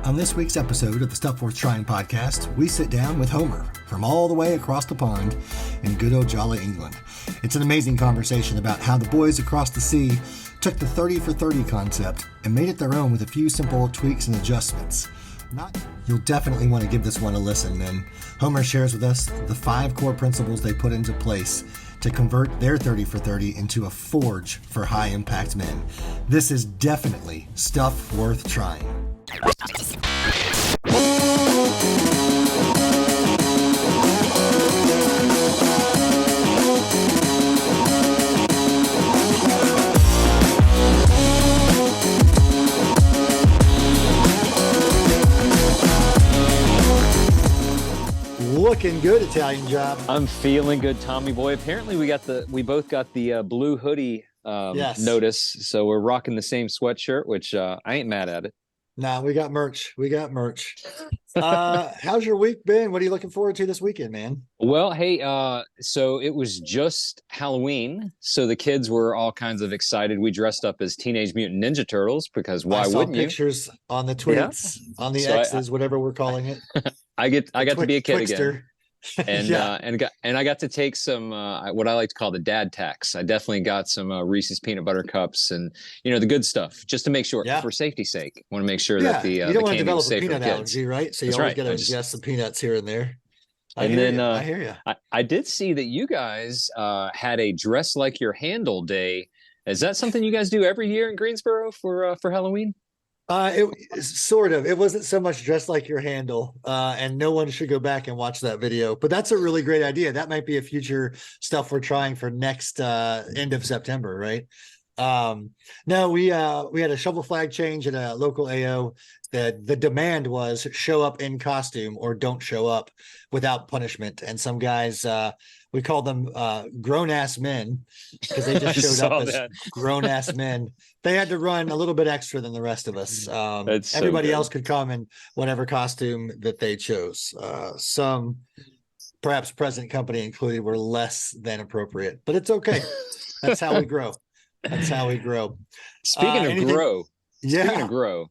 On this week's episode of the Stuff Worth Trying podcast, we sit down with Homer from all the way across the pond in good old jolly England. It's an amazing conversation about how the boys across the sea took the 30 for 30 concept and made it their own with a few simple tweaks and adjustments. You'll definitely want to give this one a listen, and Homer shares with us the 5 core principles they put into place to convert their 30 for 30 into a forge for high impact men. This is definitely stuff worth trying. Looking good, Italian job. I'm feeling good, Tommy boy. Apparently we both got the blue hoodie notice, so we're rocking the same sweatshirt, which I ain't mad at it. Nah, we got merch. How's your week been? What are you looking forward to this weekend, man? Well, hey, so it was just Halloween, so the kids were all kinds of excited. We dressed up as Teenage Mutant Ninja Turtles because why wouldn't you? Pictures on the tweets, on the X's, whatever we're calling it. I got to be a kid Twixter. again. And I got to take some what I like to call the dad tax. I definitely got some Reese's peanut butter cups and the good stuff, just to make sure for safety's sake. Want to make sure that the you don't want to develop a safe peanut allergy, right? So you always got to ingest some peanuts here and there. I hear you. I did see that you guys had a dress like your handle day. Is that something you guys do every year in Greensboro for Halloween? It sort of. It wasn't so much dressed like your handle, and no one should go back and watch that video. But that's a really great idea. That might be a future stuff we're trying for next end of September, right? No, we had a shovel flag change at a local AO. The demand was show up in costume or don't show up without punishment. And some guys, we called them grown ass men because they just showed up as grown ass men. They had to run a little bit extra than the rest of us. Everybody else could come in whatever costume that they chose. Some, perhaps present company included, were less than appropriate, but it's okay. That's how we grow. Speaking of grow,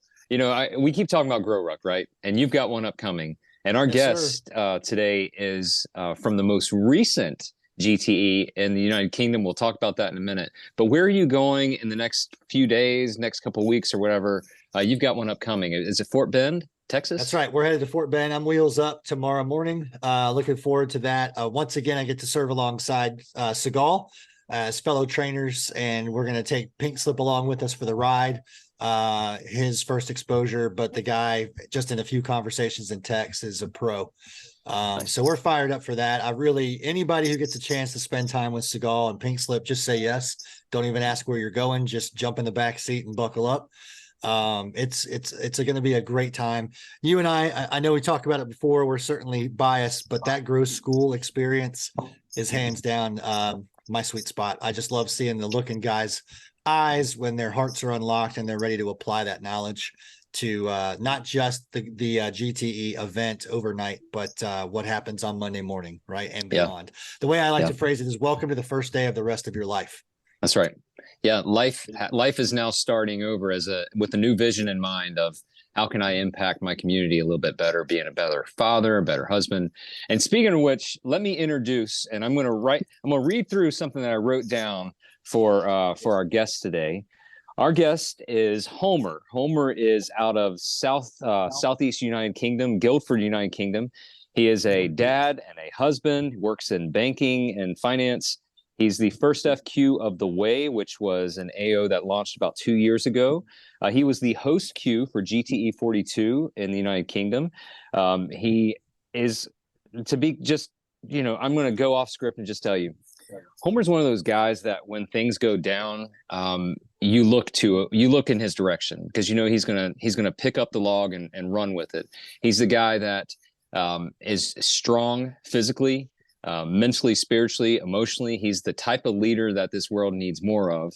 we keep talking about Grow Ruck, right? And you've got one upcoming. And our guest today is from the most recent GTE in the United Kingdom. We'll talk about that in a minute. But where are you going in the next few days, next couple of weeks or whatever? You've got one upcoming. Is it Fort Bend, Texas? That's right. We're headed to Fort Bend. I'm wheels up tomorrow morning. Looking forward to that. Once again, I get to serve alongside Seagal as fellow trainers, and we're going to take Pink Slip along with us for the ride. His first exposure, but the guy, just in a few conversations in text, is a pro. So we're fired up for that. Anybody who gets a chance to spend time with Seagal and Pink Slip, just say yes. Don't even ask where you're going. Just jump in the back seat and buckle up. It's going to be a great time. You and I know we talked about it before. We're certainly biased, but that Grow School experience is hands down my sweet spot. I just love seeing the look in guys' eyes when their hearts are unlocked and they're ready to apply that knowledge to not just the GTE event overnight, but what happens on Monday morning, right, and beyond. The way I like to phrase it is, welcome to the first day of the rest of your life. That's right. Yeah, life is now starting over with a new vision in mind of how can I impact my community a little bit better, being a better father, a better husband. And speaking of which, let me introduce, and I'm going to read through something that I wrote down for our guest today. Our guest is Homer. Homer is out of Southeast United Kingdom, Guildford, United Kingdom. He is a dad and a husband, works in banking and finance. He's the first FQ of The Way, which was an AO that launched about 2 years ago. He was the host Q for GTE 42 in the United Kingdom. He is, to be just, I'm going to go off script and just tell you, Homer's one of those guys that when things go down, you look in his direction because he's gonna pick up the log and run with it. He's the guy that is strong physically, mentally, spiritually, emotionally. He's the type of leader that this world needs more of.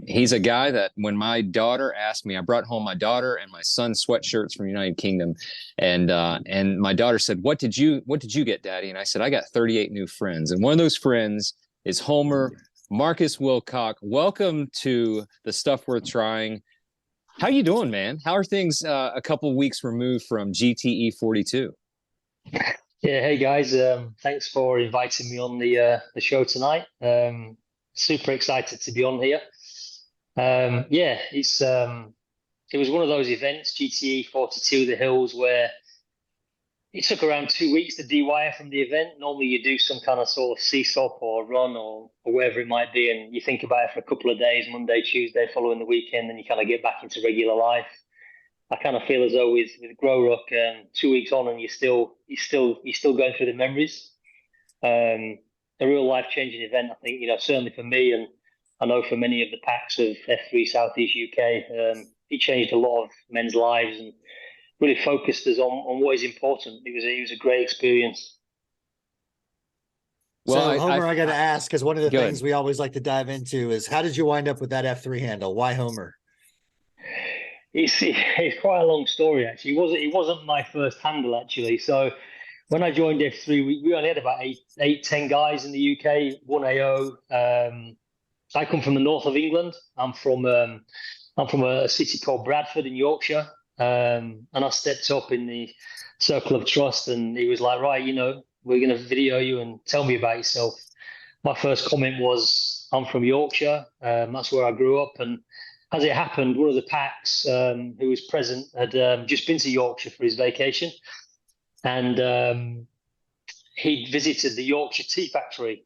He's a guy that when my daughter asked me, I brought home my daughter and my son's sweatshirts from United Kingdom. And my daughter said, what did you get, Daddy? And I said, I got 38 new friends. And one of those friends is Homer, Marcus Wilcock. Welcome to the Stuff Worth Trying. How you doing, man? How are things a couple weeks removed from GTE 42? Yeah, hey guys, thanks for inviting me on the show tonight. Super excited to be on here. Yeah, it was one of those events, GTE 42, the Hills, where it took around 2 weeks to dewire from the event. Normally, you do some kind of sort of seesaw or run or wherever it might be, and you think about it for a couple of days, Monday, Tuesday, following the weekend, and you kind of get back into regular life. I kind of feel as though with Grow Ruck, 2 weeks on, and you're still going through the memories. Um, a real life changing event, I think. Certainly for me, and I know for many of the packs of F3 Southeast UK, it changed a lot of men's lives and really focused us on what is important. It was a great experience. Well, So Homer, I got to ask, because one of the go things ahead. we always like to dive into is how did you wind up with that F3 handle? Why Homer? It's quite a long story actually. It wasn't my first handle actually. So when I joined F3, we only had about 10 guys in the UK, one AO. So I come from the north of England. I'm from a city called Bradford in Yorkshire, and I stepped up in the circle of trust, and he was like, right, we're going to video you and tell me about yourself. My first comment was, I'm from Yorkshire. That's where I grew up, and as it happened, one of the packs who was present had just been to Yorkshire for his vacation, and he'd visited the Yorkshire Tea Factory.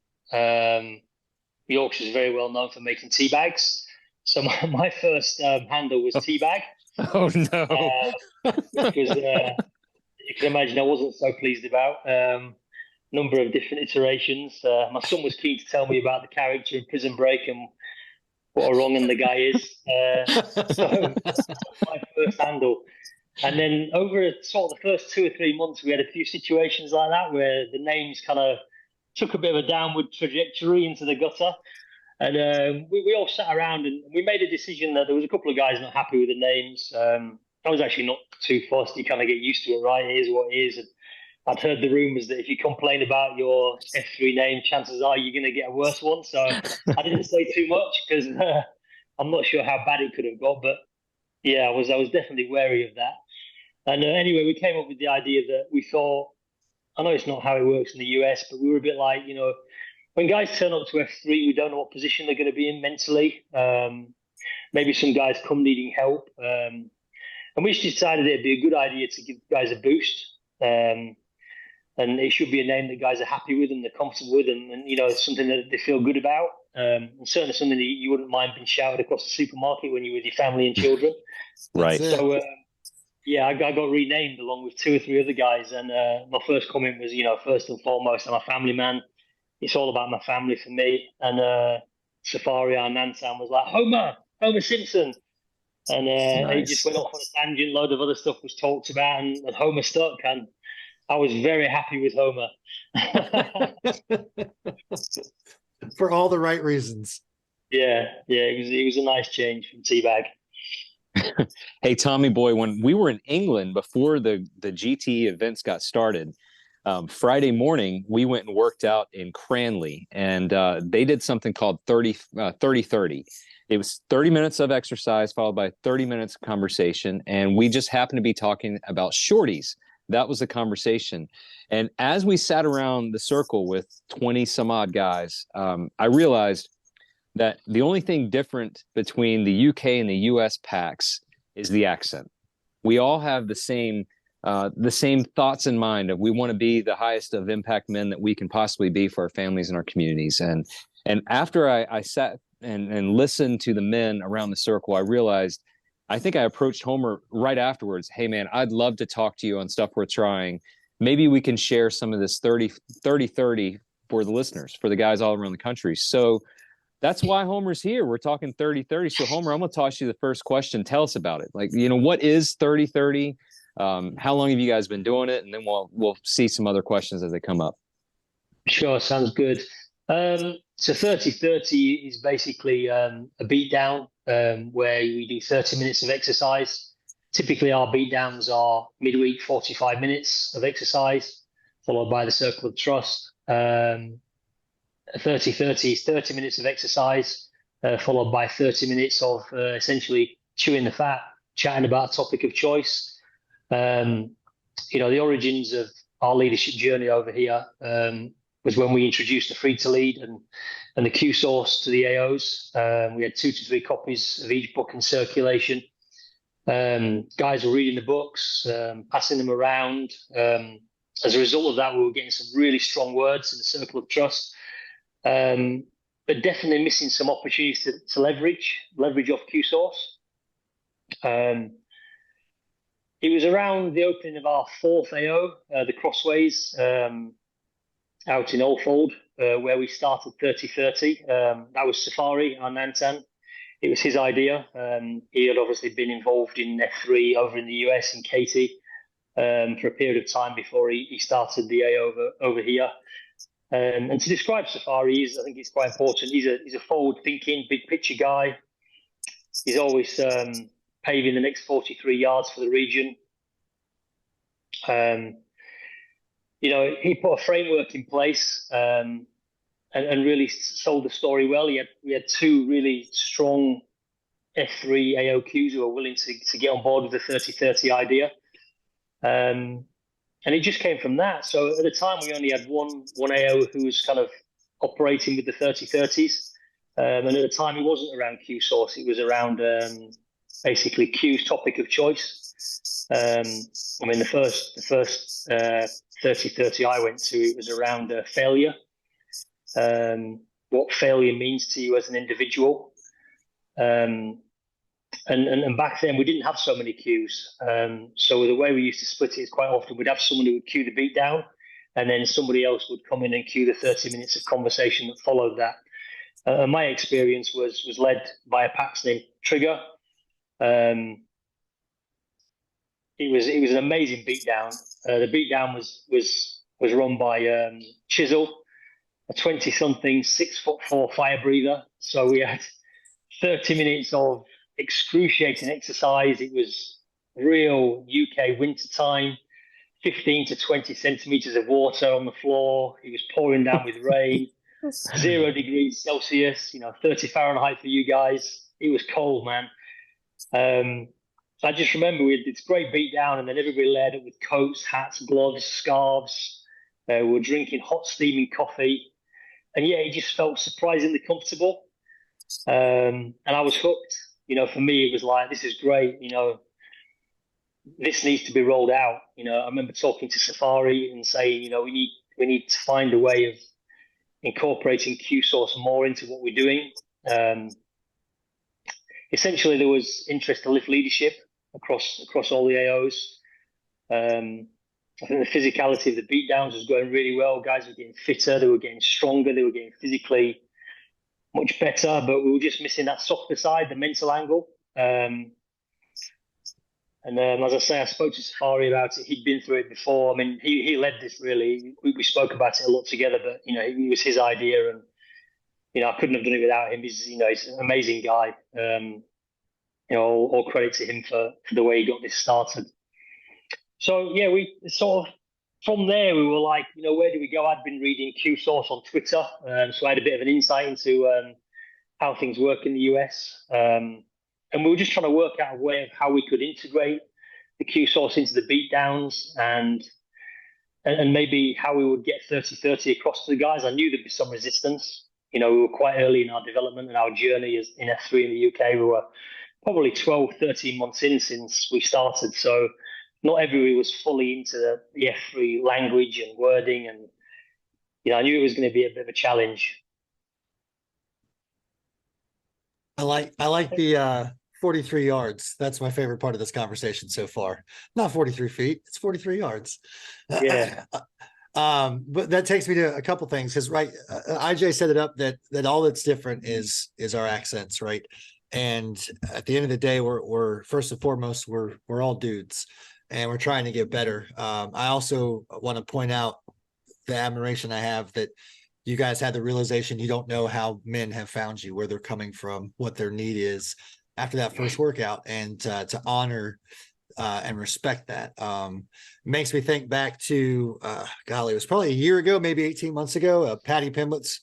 Yorkshire is very well known for making tea bags. So my first handle was tea bag, Oh no. which was, you can imagine, I wasn't so pleased about. Number of different iterations. My son was keen to tell me about the character in Prison Break and what a wrong and the guy is. So that was my first handle. And then over sort of the first 2 or 3 months, we had a few situations like that where the names kind of took a bit of a downward trajectory into the gutter. And we all sat around and we made a decision that there was a couple of guys not happy with the names. I was actually not too fussed. You kind of get used to it, right? It is what it is. And I'd heard the rumours that if you complain about your F3 name, chances are you're going to get a worse one. So I didn't say too much because I'm not sure how bad it could have got. But yeah, I was definitely wary of that. And anyway, we came up with the idea that we thought, I know it's not how it works in the US, but we were a bit like, when guys turn up to F3, we don't know what position they're going to be in mentally. Maybe some guys come needing help. And we just decided it'd be a good idea to give guys a boost. And it should be a name that guys are happy with and they're comfortable with, and something that they feel good about. And certainly something that you wouldn't mind being shouted across the supermarket when you're with your family and children. Right. So, yeah, I got renamed along with two or three other guys. And my first comment was, first and foremost, I'm a family man. It's all about my family for me. And Safari, our Nansan, was like, Homer Simpson. And he just Nice. went off on a tangent. Load of other stuff was talked about, and Homer stuck. And I was very happy with Homer. For all the right reasons. Yeah, it was a nice change from Teabag. Hey, Tommy boy, when we were in England before the GT events got started, Friday morning, we went and worked out in Cranley, and they did something called 30-30. It was 30 minutes of exercise followed by 30 minutes of conversation, and we just happened to be talking about shorties. That was the conversation. And as we sat around the circle with 20 some odd guys, I realized that the only thing different between the UK and the US packs is the accent. We all have the same thoughts in mind of we want to be the highest of impact men that we can possibly be for our families and our communities. And after I sat and listened to the men around the circle, I realized, I think I approached Homer right afterwards. Hey man, I'd love to talk to you on stuff we're trying. Maybe we can share some of this 30-30 for the listeners, for the guys all around the country. So that's why Homer's here. We're talking 30-30. So Homer, I'm going to toss you the first question. Tell us about it. Like, what is 30-30? How long have you guys been doing it? And then we'll see some other questions as they come up. Sure, sounds good. So 30-30 is basically a beatdown where we do 30 minutes of exercise. Typically, our beatdowns are midweek 45 minutes of exercise, followed by the circle of trust. 30-30 is 30 minutes of exercise, followed by 30 minutes of essentially chewing the fat, chatting about a topic of choice. The origins of our leadership journey over here was when we introduced the free to lead and the Q source to the AOs. We had 2 to 3 copies of each book in circulation. Guys were reading the books, passing them around. As a result of that, we were getting some really strong words in the circle of trust, but definitely missing some opportunities to leverage off Q source. It was around the opening of our 4th AO, the Crossways, out in Oldfold, where we started 30-30. That was Safari, our Nantan. It was his idea. He had obviously been involved in F3 over in the US in Katy for a period of time before he started the AO over here. And to describe Safari, I think it's quite important. He's a forward-thinking, big-picture guy. He's always paving the next 43 yards for the region. He put a framework in place and really sold the story well. We had 2 really strong F3 AOQs who were willing to get on board with the 30-30 idea. And it just came from that. So at the time, we only had one AO who was kind of operating with the 30-30s. And at the time, it wasn't around Q source. It was around basically Q's topic of choice. The first 30-30 I went to, it was around failure. What failure means to you as an individual. And back then we didn't have so many cues. So the way we used to split it is quite often we'd have someone who would cue the beat down, and then somebody else would come in and cue the 30 minutes of conversation that followed that. My experience was led by a Pax named Trigger. It was an amazing beatdown. The beatdown was run by Chisel, a 20-something 6'4" fire breather. So we had 30 minutes of excruciating exercise. It was real UK winter time, 15 to 20 centimeters of water on the floor. It was pouring down with rain, 0 degrees Celsius, 30 Fahrenheit for you guys. It was cold, man. So I just remember we had this great beat down, and then everybody layered up with coats, hats, gloves, scarves. We were drinking hot steaming coffee, and yeah, it just felt surprisingly comfortable. And I was hooked. For me, it was like, this is great. This needs to be rolled out. I remember talking to Safari and saying, we need to find a way of incorporating Q source more into what we're doing. Essentially, there was interest to lift leadership across all the AOs. I think the physicality of the beatdowns was going really well. Guys were getting fitter, they were getting stronger, they were getting physically much better, but we were just missing that softer side, the mental angle. And as I say, I spoke to Safari about it. He'd been through it before. I mean, he led this really. We spoke about it a lot together, but it was his idea, and I couldn't have done it without him. He's an amazing guy. All credit to him for the way he got this started. So yeah, we sort of from there we were like, where do we go? I'd been reading Q source on Twitter, so I had a bit of an insight into how things work in the US, and we were just trying to work out a way of how we could integrate the Q source into the beatdowns and maybe how we would get 30-30 across to the guys. I knew there'd be some resistance. We were quite early in our development and our journey as in F3 in the UK. We were probably 12, 13 months in since we started. So not everybody was fully into the F3 language and wording. And, I knew it was going to be a bit of a challenge. I like the 43 yards. That's my favorite part of this conversation so far. Not 43 feet. It's 43 yards. Yeah. But that takes me to a couple things, because IJ set it up that all that's different is our accents, right? And at the end of the day, we're first and foremost, we're all dudes, and we're trying to get better. I also want to point out the admiration I have that you guys had the realization you don't know how men have found you, where they're coming from, what their need is after that first workout, and to honor and respect that. Makes me think back to, golly, it was probably a year ago, maybe 18 months ago, Paddy Pimblett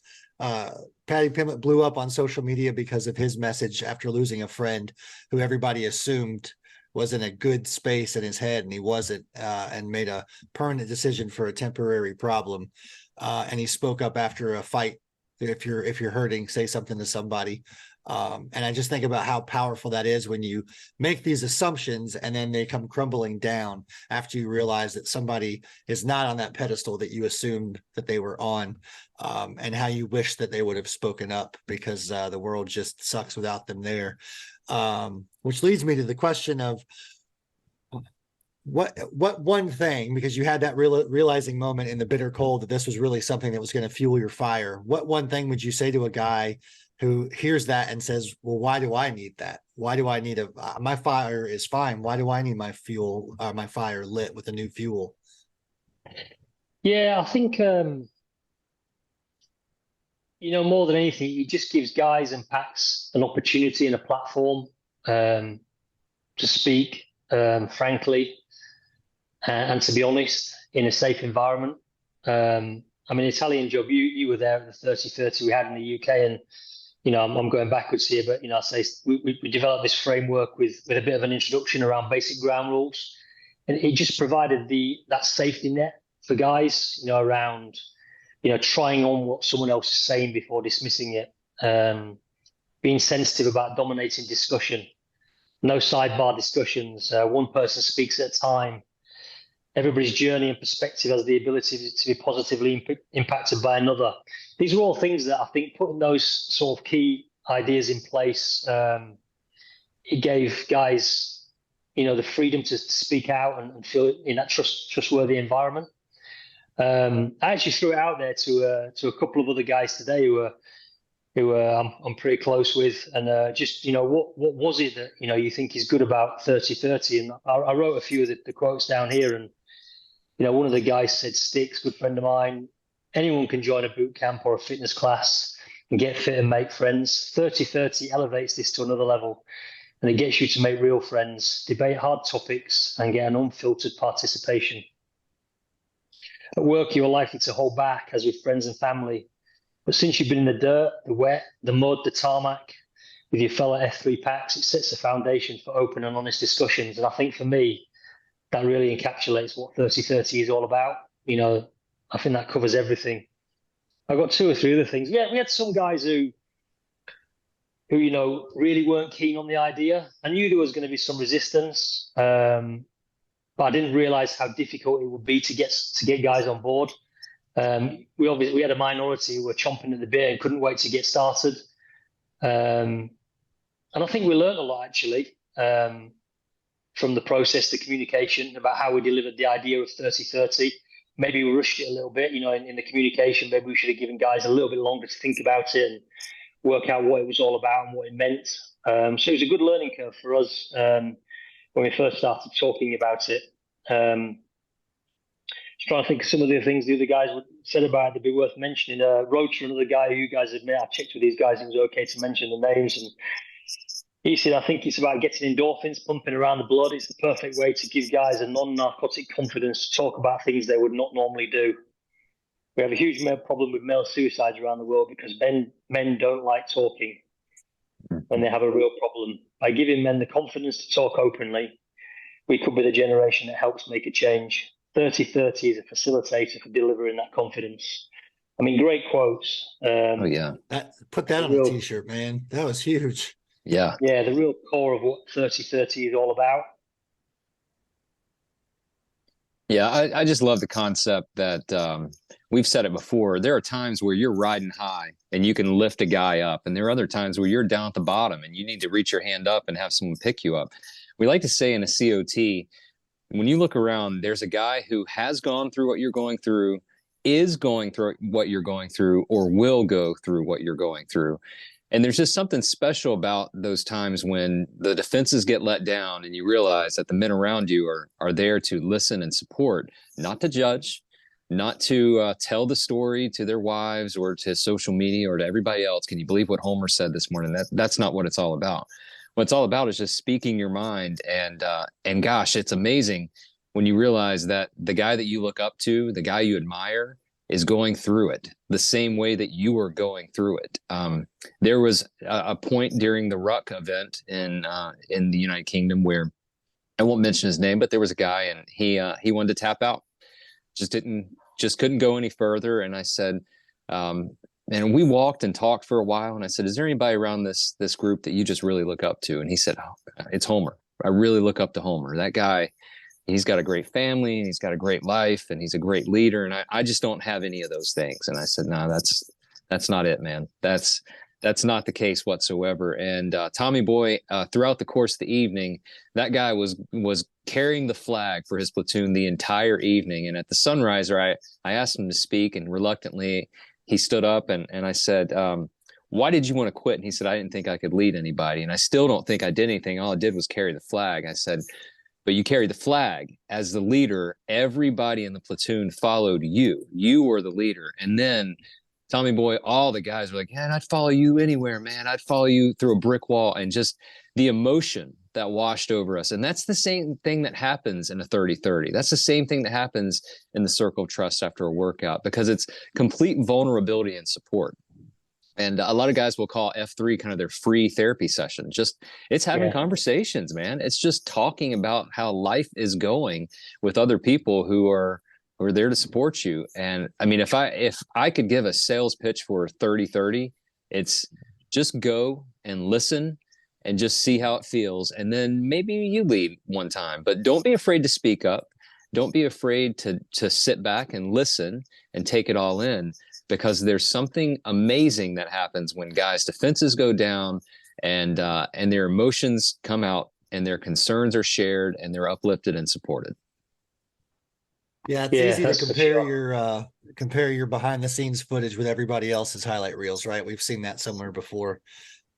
blew up on social media because of his message after losing a friend who everybody assumed was in a good space in his head and he wasn't, and made a permanent decision for a temporary problem. And he spoke up after a fight. If you're hurting, say something to somebody. And I just think about how powerful that is when you make these assumptions and then they come crumbling down after you realize that somebody is not on that pedestal that you assumed that they were on, and how you wish that they would have spoken up because the world just sucks without them there. Which leads me to the question of what one thing, because you had that realizing moment in the bitter cold that this was really something that was going to fuel your fire. What one thing would you say to a guy who hears that and says, well, why do I need that? Why do I need my fire is fine. Why do I need my fuel, my fire lit with a new fuel? Yeah, I think, more than anything, it just gives guys and packs an opportunity and a platform to speak frankly and to be honest in a safe environment. Italian Job, you were there at the 30-30 we had in the UK, and I'm going backwards here, but I say we developed this framework with a bit of an introduction around basic ground rules, and it just provided that safety net for guys, around trying on what someone else is saying before dismissing it, being sensitive about dominating discussion, no sidebar discussions, one person speaks at a time. Everybody's journey and perspective has the ability to be positively impacted by another. These are all things that I think, putting those sort of key ideas in place, it gave guys, the freedom to speak out and feel in that trustworthy environment. I actually threw it out there to a couple of other guys today who I'm pretty close with, and just what was it that you think is good about 30-30, and I wrote a few of the quotes down here, and one of the guys said, Sticks, good friend of mine, anyone can join a boot camp or a fitness class and get fit and make friends. 30-30 elevates this to another level, and it gets you to make real friends, debate hard topics, and get an unfiltered participation. At work, you're likely to hold back, as with friends and family. But since you've been in the dirt, the wet, the mud, the tarmac, with your fellow F3 packs, it sets the foundation for open and honest discussions. And I think for me, that really encapsulates what 30-30 is all about. I think that covers everything. I've got two or three other things. Yeah, we had some guys who really weren't keen on the idea. I knew there was going to be some resistance, but I didn't realize how difficult it would be to get guys on board. We had a minority who were chomping at the bit and couldn't wait to get started. And I think we learned a lot, actually, from the process, the communication, about how we delivered the idea of 30-30. Maybe we rushed it a little bit, in the communication. Maybe we should have given guys a little bit longer to think about it and work out what it was all about and what it meant. So it was a good learning curve for us when we first started talking about it. Just trying to think of some of the things the other guys said about it that'd be worth mentioning. Roach, another guy who you guys have met, I checked with these guys, it was okay to mention the names, and he said, I think it's about getting endorphins pumping around the blood. It's the perfect way to give guys a non-narcotic confidence to talk about things they would not normally do. We have a huge problem with male suicides around the world because men don't like talking when they have a real problem. By giving men the confidence to talk openly, we could be the generation that helps make a change. 30-30 is a facilitator for delivering that confidence. Great quotes. Oh, yeah. Put that on a t-shirt, man. That was huge. Yeah. Yeah, the real core of what 30-30 is all about. Yeah, I just love the concept that we've said it before. There are times where you're riding high and you can lift a guy up, and there are other times where you're down at the bottom and you need to reach your hand up and have someone pick you up. We like to say in a COT, when you look around, there's a guy who has gone through what you're going through, is going through what you're going through, or will go through what you're going through. And there's just something special about those times when the defenses get let down and you realize that the men around you are there to listen and support, not to judge, not to tell the story to their wives or to social media or to everybody else. Can you believe what Homer said this morning? That's not what it's all about. What it's all about is just speaking your mind. And gosh, it's amazing when you realize that the guy that you look up to, the guy you admire, is going through it the same way that you are going through it. There was a point during the Ruck event in the United Kingdom where I won't mention his name, but there was a guy, and he wanted to tap out, just couldn't go any further. And I said, and we walked and talked for a while, and I said, is there anybody around this group that you just really look up to? And he said, oh, it's Homer. I really look up to Homer. That guy, he's got a great family, and he's got a great life, and he's a great leader, and I just don't have any of those things. And I said, no, that's not it, man. That's not the case whatsoever. And Tommy Boy, throughout the course of the evening, that guy was carrying the flag for his platoon the entire evening. And at the sunriser, I asked him to speak, and reluctantly he stood up, and I said, why did you want to quit? And he said, I didn't think I could lead anybody. And I still don't think I did anything. All I did was carry the flag. I said, but you carry the flag as the leader. Everybody in the platoon followed you. You were the leader. And then Tommy Boy, all the guys were like, man, I'd follow you anywhere, man. I'd follow you through a brick wall. And just the emotion that washed over us. And that's the same thing that happens in a 30-30. That's the same thing that happens in the circle of trust after a workout, because it's complete vulnerability and support. And a lot of guys will call F3 kind of their free therapy session. Just, it's having conversations, man. It's just talking about how life is going with other people who are there to support you. And I mean, if I could give a sales pitch for 30-30, it's just go and listen and just see how it feels. And then maybe you lead one time, but don't be afraid to speak up. Don't be afraid to sit back and listen and take it all in, because there's something amazing that happens when guys' defenses go down and their emotions come out and their concerns are shared and they're uplifted and supported. Yeah, it's easy to compare your behind the scenes footage with everybody else's highlight reels, right? We've seen that somewhere before.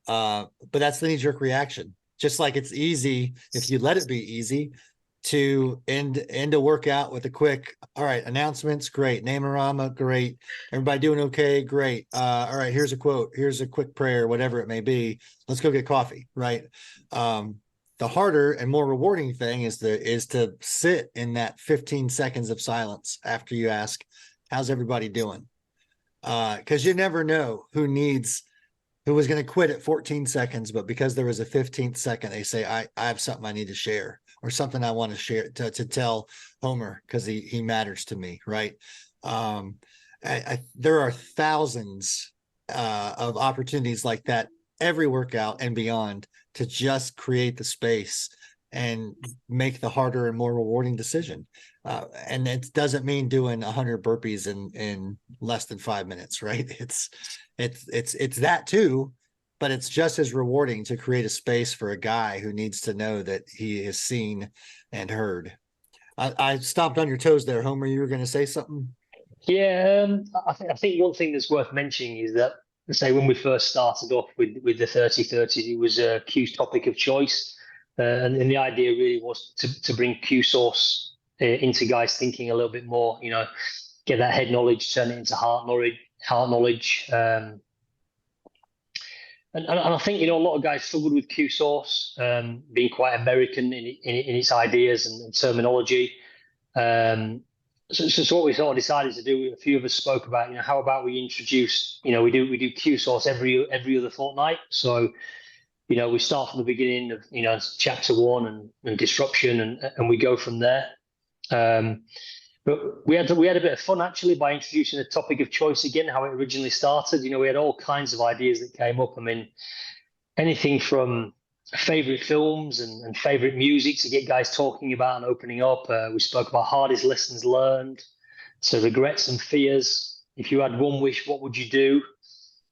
But that's the knee-jerk reaction. Just like it's easy, if you let it be easy, to end a workout with a quick, all right, announcements, great. Name-a-rama, great. Everybody doing okay, great. All right, here's a quote, here's a quick prayer, whatever it may be. Let's go get coffee, right? The harder and more rewarding thing is to sit in that 15 seconds of silence after you ask, how's everybody doing? Because you never know who was going to quit at 14 seconds, but because there was a 15th second, they say, I have something I need to share, or something I want to share to tell Homer because he matters to me, right? There are thousands of opportunities like that every workout and beyond, to just create the space and make the harder and more rewarding decision. And it doesn't mean doing 100 burpees in less than 5 minutes, right? It's that too, but it's just as rewarding to create a space for a guy who needs to know that he is seen and heard. I stomped on your toes there, Homer. You were going to say something? Yeah, I think one thing that's worth mentioning is that, say, when we first started off with the 30-30, it was Q's topic of choice, and the idea really was to bring Q source into guys thinking a little bit more. Get that head knowledge, turn it into heart knowledge. And I think a lot of guys struggled with Q source, being quite American in its ideas and terminology. So what we sort of decided to do, a few of us spoke about, how about we introduce, we do Q source every other fortnight. So, we start from the beginning of, chapter 1 and disruption, and we go from there. But we had a bit of fun actually by introducing the topic of choice again, how it originally started. We had all kinds of ideas that came up. I mean, anything from favorite films and favorite music to get guys talking about and opening up. We spoke about hardest lessons learned, so regrets and fears. If you had one wish, what would you do?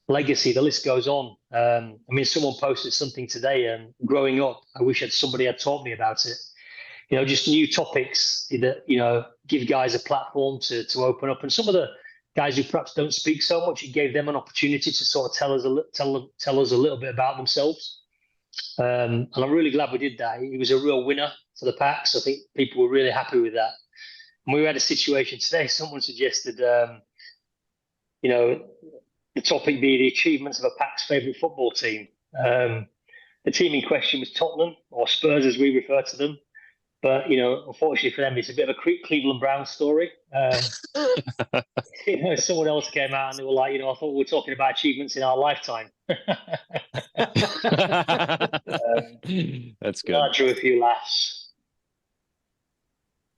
Legacy, the list goes on. I mean, someone posted something today, and growing up, I wish somebody had taught me about it. Just new topics that, give guys a platform to open up. And some of the guys who perhaps don't speak so much, it gave them an opportunity to sort of tell us a little bit about themselves. And I'm really glad we did that. It was a real winner for the packs. I think people were really happy with that. And we had a situation today. Someone suggested, the topic be the achievements of a pack's favourite football team. The team in question was Tottenham, or Spurs as we refer to them. But, unfortunately for them, it's a bit of a Cleveland Browns story. Someone else came out and they were like, I thought we were talking about achievements in our lifetime. That's good. That drew a few laughs.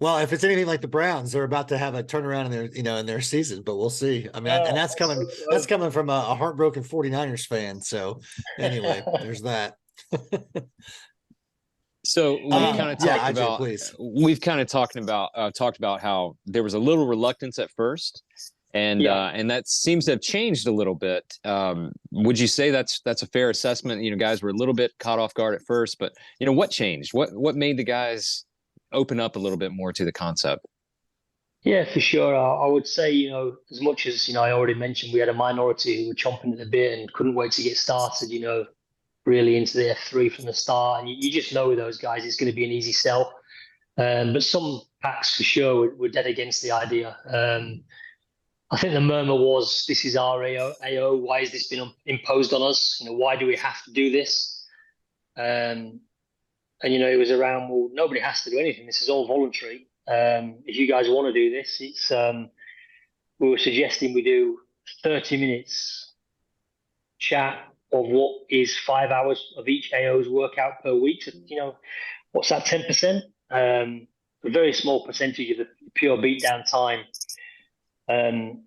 Well, if it's anything like the Browns, they're about to have a turnaround in their, in their season, but we'll see. I mean, and that's coming, from a heartbroken 49ers fan. So anyway, there's that. So we've kind of yeah, talked about, please. we've kind of talked about how there was a little reluctance at first, and that seems to have changed a little bit. Would you say that's a fair assessment? Guys were a little bit caught off guard at first, but what changed? What made the guys open up a little bit more to the concept? Yeah, for sure. I would say, as much as, I already mentioned, we had a minority who were chomping at the bit and couldn't wait to get started, really into the F3 from the start. And you just know with those guys, it's going to be an easy sell. But some packs for sure were dead against the idea. I think the murmur was, this is our AO. Why has this been imposed on us? Why do we have to do this? And, it was around, well, nobody has to do anything. This is all voluntary. If you guys want to do this, it's we were suggesting we do 30 minutes chat of what is 5 hours of each AO's workout per week. So, what's that, 10%? A very small percentage of the pure beatdown time. And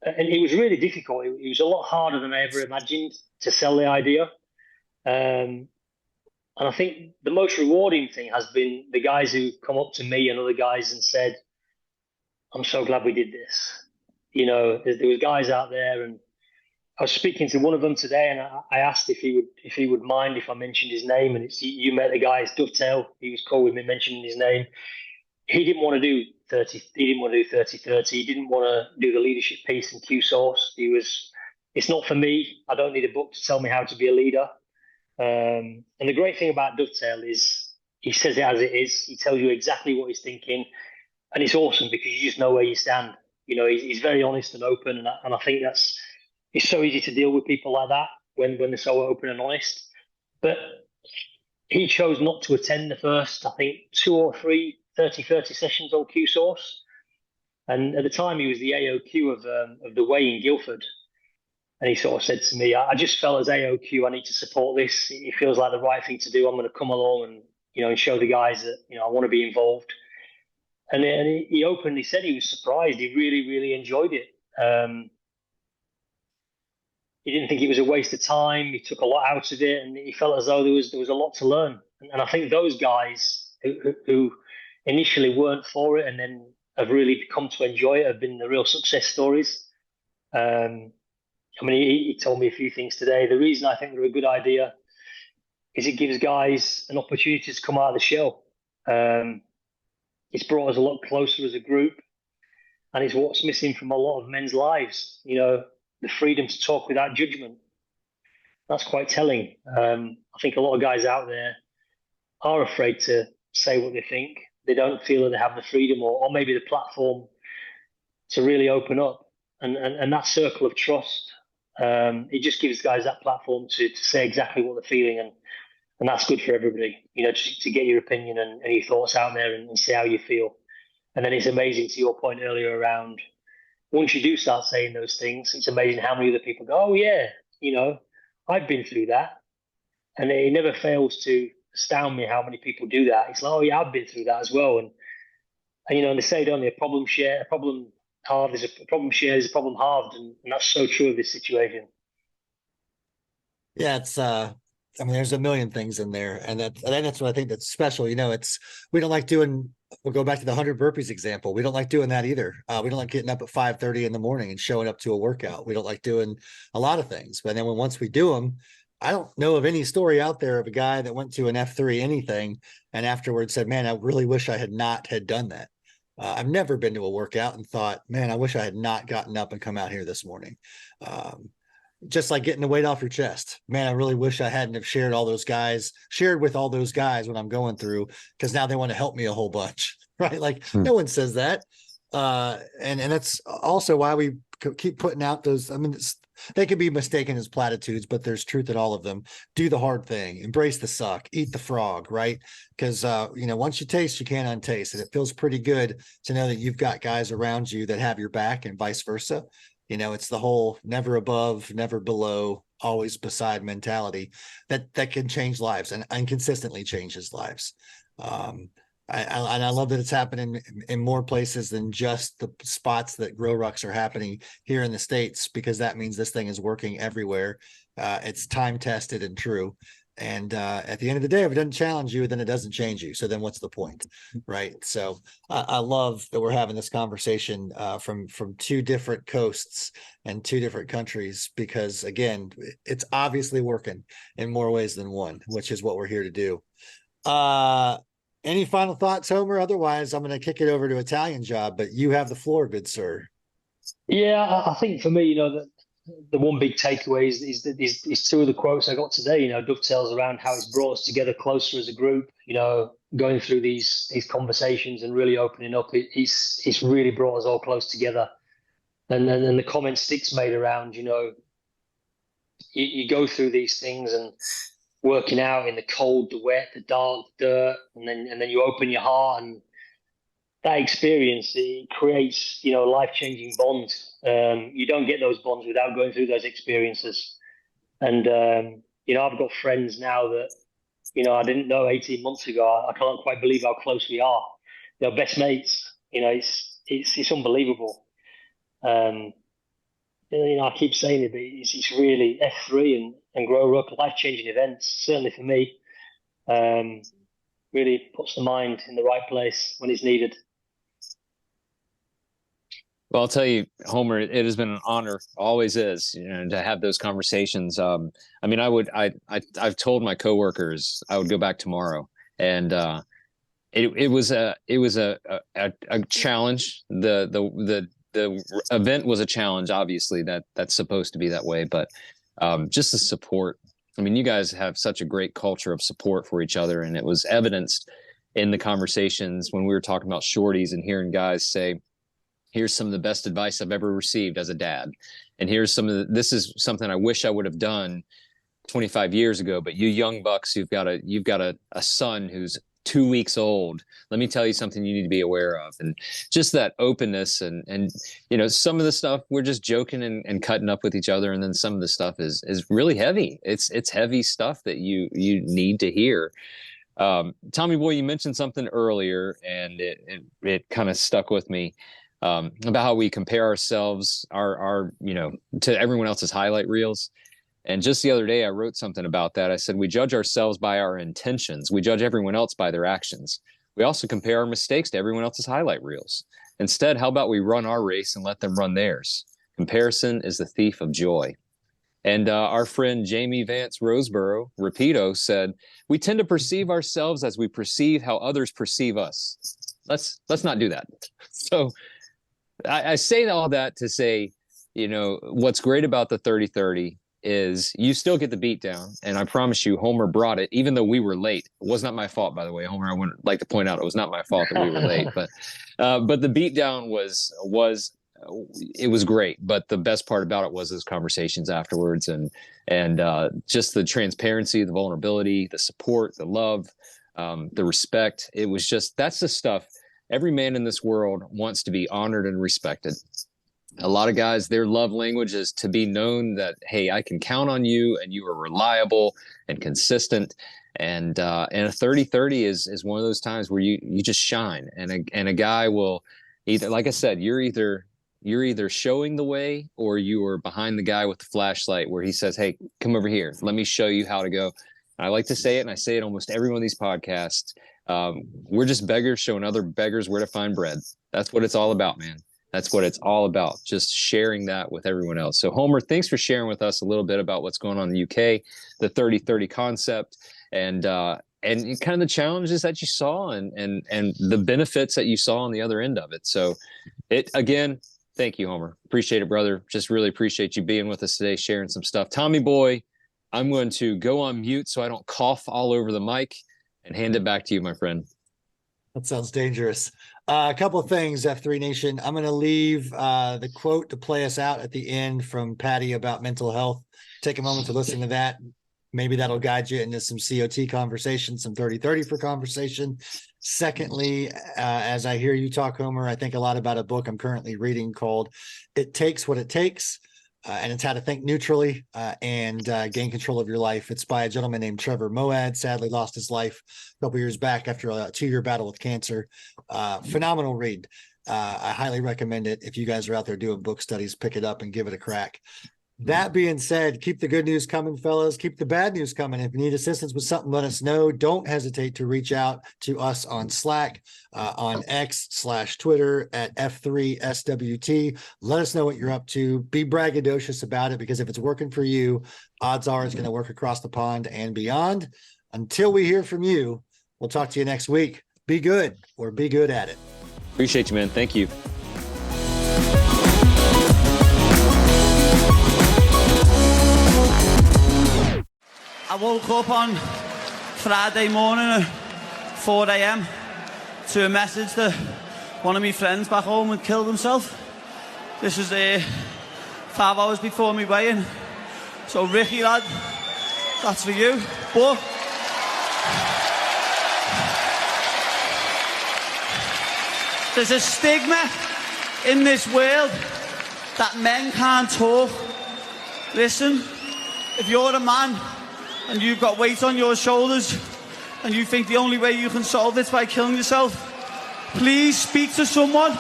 it was really difficult. It was a lot harder than I ever imagined to sell the idea. And I think the most rewarding thing has been the guys who come up to me and other guys and said, I'm so glad we did this. There was guys out there, and I was speaking to one of them today, and I asked if he would mind if I mentioned his name. And you met the guy, it's Dovetail. He was cool with me mentioning his name. He didn't want to do 30. He didn't want to do 30-30. He didn't want to do the leadership piece in Q Source. It's not for me. I don't need a book to tell me how to be a leader. And the great thing about Dovetail is he says it as it is. He tells you exactly what he's thinking, and it's awesome because you just know where you stand. He's very honest and open, and I think it's so easy to deal with people like that when they're so open and honest. But he chose not to attend the first, I think, 2 or 3 30-30 sessions on Q Source, and at the time he was the AOQ of the Way in Guildford. And he sort of said to me, I just felt as AOQ, I need to support this. It feels like the right thing to do. I'm going to come along and, and show the guys that, I want to be involved. And he openly said he was surprised. He really, really enjoyed it. He didn't think it was a waste of time. He took a lot out of it, and he felt as though there was a lot to learn. And I think those guys who initially weren't for it and then have really come to enjoy it have been the real success stories. He told me a few things today. The reason I think they're a good idea is it gives guys an opportunity to come out of the shell. It's brought us a lot closer as a group, and it's what's missing from a lot of men's lives. The freedom to talk without judgment. That's quite telling. I think a lot of guys out there are afraid to say what they think. They don't feel that they have the freedom or maybe the platform to really open up. And that circle of trust, it just gives guys that platform to say exactly what they're feeling, and that's good for everybody, to get your opinion and your thoughts out there and see how you feel. And then it's amazing, to your point earlier around, once you do start saying those things, it's amazing how many other people go, oh yeah, I've been through that. And it never fails to astound me how many people do that. It's like, oh yeah, I've been through that as well. And they say, don't they, a problem halved is a problem shared is a problem halved, and that's so true of this situation. Yeah, it's there's a million things in there, and that's what I think that's special. We don't like doing. We'll go back to the 100 burpees example. We don't like doing that either. We don't like getting up at 5:30 in the morning and showing up to a workout. We don't like doing a lot of things. But then once we do them, I don't know of any story out there of a guy that went to an F3 anything and afterwards said, "Man, I really wish I had not had done that." I've never been to a workout and thought, "Man, I wish I had not gotten up and come out here this morning." Just like getting the weight off your chest. Man, I really wish I hadn't have shared with all those guys what I'm going through, because now they want to help me a whole bunch, right? Like no one says that. And that's also why we keep putting out those. They can be mistaken as platitudes, but there's truth in all of them. Do the hard thing, embrace the suck, eat the frog, right? Because, once you taste, you can't untaste. And it feels pretty good to know that you've got guys around you that have your back and vice versa. It's the whole never above, never below, always beside mentality that can change lives and consistently changes lives. And I love that it's happening in more places than just the spots that grow rucks are happening here in the States, because that means this thing is working everywhere. It's time tested and true. And at the end of the day, if it doesn't challenge you, then it doesn't change you. So then what's the point? Right. So I love that we're having this conversation from two different coasts and two different countries, because again, it's obviously working in more ways than one, which is what we're here to do. Any final thoughts, Homer? Otherwise, I'm going to kick it over to Italian Job, but you have the floor, good sir. Yeah, I think for me, the one big takeaway is two of the quotes I got today. Dovetails around how it's brought us together closer as a group. Going through these conversations and really opening up. It's really brought us all close together. And then the comment Sticks made around, you go through these things and working out in the cold, the wet, the dark, the dirt, and then you open your heart, and that experience, it creates life-changing bonds. You don't get those bonds without going through those experiences. And I've got friends now that I didn't know 18 months ago. I can't quite believe how close we are. Best mates. It's unbelievable. I keep saying it, but it's really F3 and Grow Ruck, life-changing events, certainly for me. Really puts the mind in the right place when it's needed. Well, I'll tell you, Homer, it has been an honor, always is, to have those conversations. I've told my coworkers I would go back tomorrow, and it was a challenge. The event was a challenge, obviously. That's supposed to be that way, but just the support. I mean, you guys have such a great culture of support for each other, and it was evidenced in the conversations when we were talking about shorties and hearing guys say, here's some of the best advice I've ever received as a dad. And here's this is something I wish I would have done 25 years ago, but you young bucks, you've got a son who's 2 weeks old. Let me tell you something you need to be aware of. And just that openness and some of the stuff we're just joking and cutting up with each other. And then some of the stuff is really heavy. It's heavy stuff that you need to hear. Tommy boy, you mentioned something earlier and it kind of stuck with me. About how we compare ourselves, to everyone else's highlight reels. And just the other day, I wrote something about that. I said, we judge ourselves by our intentions. We judge everyone else by their actions. We also compare our mistakes to everyone else's highlight reels. Instead, how about we run our race and let them run theirs? Comparison is the thief of joy. And our friend Jamie Vance Roseborough, Rapido, said, we tend to perceive ourselves as we perceive how others perceive us. Let's not do that. So I say all that to say, what's great about the 30-30 is you still get the beat down. And I promise you, Homer brought it, even though we were late. It was not my fault, by the way, Homer. I would like to point out it was not my fault that we were late. But the beat down was great. But the best part about it was those conversations afterwards and just the transparency, the vulnerability, the support, the love, the respect. It was just, that's the stuff. Every man in this world wants to be honored and respected. A lot of guys, their love language is to be known that, hey, I can count on you and you are reliable and consistent. And a 30-30 is one of those times where you just shine. And a guy will either, like I said, you're either showing the way or you are behind the guy with the flashlight where he says, hey, come over here. Let me show you how to go. I like to say it, and I say it almost every one of these podcasts. We're just beggars showing other beggars where to find bread. That's what it's all about, man. That's what it's all about. Just sharing that with everyone else. So Homer, thanks for sharing with us a little bit about what's going on in the UK, the 30-30 concept, and kind of the challenges that you saw and the benefits that you saw on the other end of it. So again, thank you, Homer. Appreciate it, brother. Just really appreciate you being with us today, sharing some stuff. Tommy boy, I'm going to go on mute so I don't cough all over the mic and hand it back to you, my friend. That sounds dangerous. A couple of things, F3 Nation. I'm going to leave the quote to play us out at the end from Paddy about mental health. Take a moment to listen to that. Maybe that'll guide you into some COT conversation, some 30-30 for conversation. Secondly, as I hear you talk, Homer, I think a lot about a book I'm currently reading called It Takes What It Takes. and it's how to think neutrally and gain control of your life. It's by a gentleman named Trevor Moad. Sadly lost his life a couple years back after a 2-year battle with cancer. Phenomenal read. I highly recommend it. If you guys are out there doing book studies, pick it up and give it a crack. That being said, keep the good news coming, fellas. Keep the bad news coming. If you need assistance with something, let us know. Don't hesitate to reach out to us on Slack, on X/Twitter at F3SWT. Let us know what you're up to. Be braggadocious about it, because if it's working for you, odds are it's going to work across the pond and beyond. Until we hear from you, we'll talk to you next week. Be good, or be good at it. Appreciate you, man. Thank you. I woke up on Friday morning at 4 a.m. to a message that one of my friends back home had killed himself. This was 5 hours before me weigh-in. So Ricky, lad, that's for you. But there's a stigma in this world that men can't talk. Listen, if you're a man and you've got weight on your shoulders and you think the only way you can solve it is by killing yourself, please speak to someone.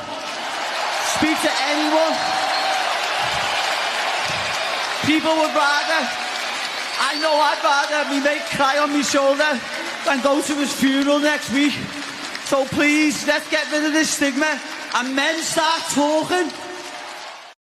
Speak to anyone. People would rather, I know I'd rather me mate cry on my shoulder than go to his funeral next week. So please, let's get rid of this stigma and men start talking.